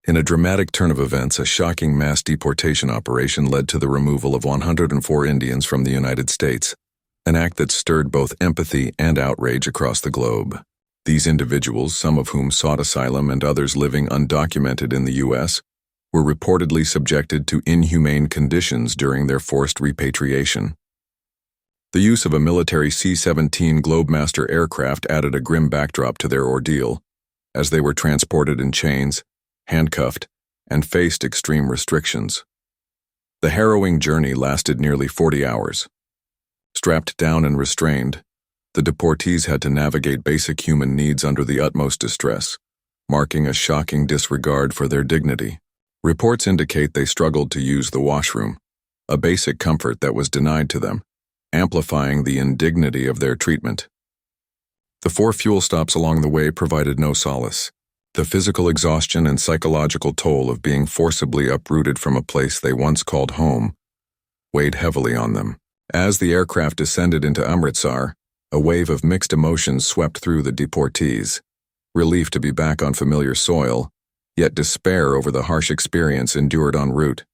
In a dramatic turn of events, a shocking mass deportation operation led to the removal of 104 Indians from the United States, an act that stirred both empathy and outrage across the globe. These individuals, some of whom sought asylum and others living undocumented in the U.S., were reportedly subjected to inhumane conditions during their forced repatriation. The use of a military C-17 Globemaster aircraft added a grim backdrop to their ordeal, as they were transported in chains, handcuffed, and faced extreme restrictions. The harrowing journey lasted nearly 40 hours. Strapped down and restrained, the deportees had to navigate basic human needs under the utmost distress, marking a shocking disregard for their dignity. Reports indicate they struggled to use the washroom, a basic comfort that was denied to them, amplifying the indignity of their treatment. The 4 fuel stops along the way provided no solace. The physical exhaustion and psychological toll of being forcibly uprooted from a place they once called home weighed heavily on them. As the aircraft descended into Amritsar, a wave of mixed emotions swept through the deportees. Relief to be back on familiar soil, yet despair over the harsh experience endured en route.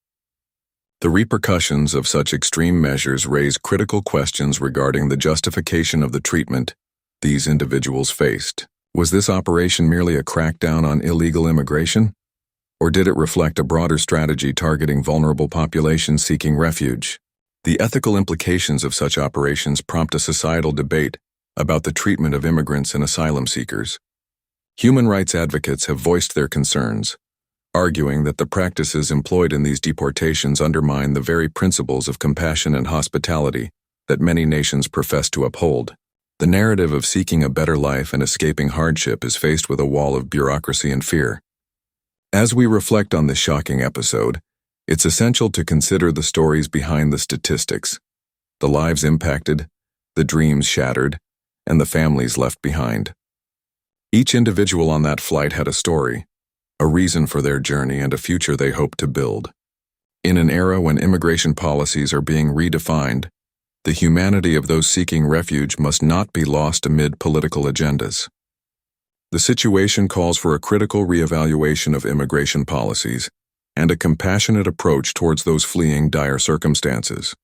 The repercussions of such extreme measures raise critical questions regarding the justification of the treatment these individuals faced. Was this operation merely a crackdown on illegal immigration? Or did it reflect a broader strategy targeting vulnerable populations seeking refuge? The ethical implications of such operations prompt a societal debate about the treatment of immigrants and asylum seekers. Human rights advocates have voiced their concerns, arguing that the practices employed in these deportations undermine the very principles of compassion and hospitality that many nations profess to uphold. The narrative of seeking a better life and escaping hardship is faced with a wall of bureaucracy and fear. As we reflect on this shocking episode, it's essential to consider the stories behind the statistics, the lives impacted, the dreams shattered, and the families left behind. Each individual on that flight had a story, a reason for their journey, and a future they hoped to build. In an era when immigration policies are being redefined, the humanity of those seeking refuge must not be lost amid political agendas. The situation calls for a critical reevaluation of immigration policies and a compassionate approach towards those fleeing dire circumstances.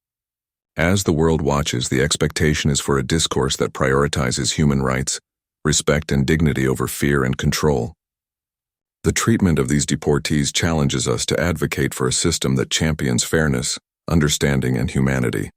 As the world watches, the expectation is for a discourse that prioritizes human rights, respect, and dignity over fear and control. The treatment of these deportees challenges us to advocate for a system that champions fairness, understanding, and humanity.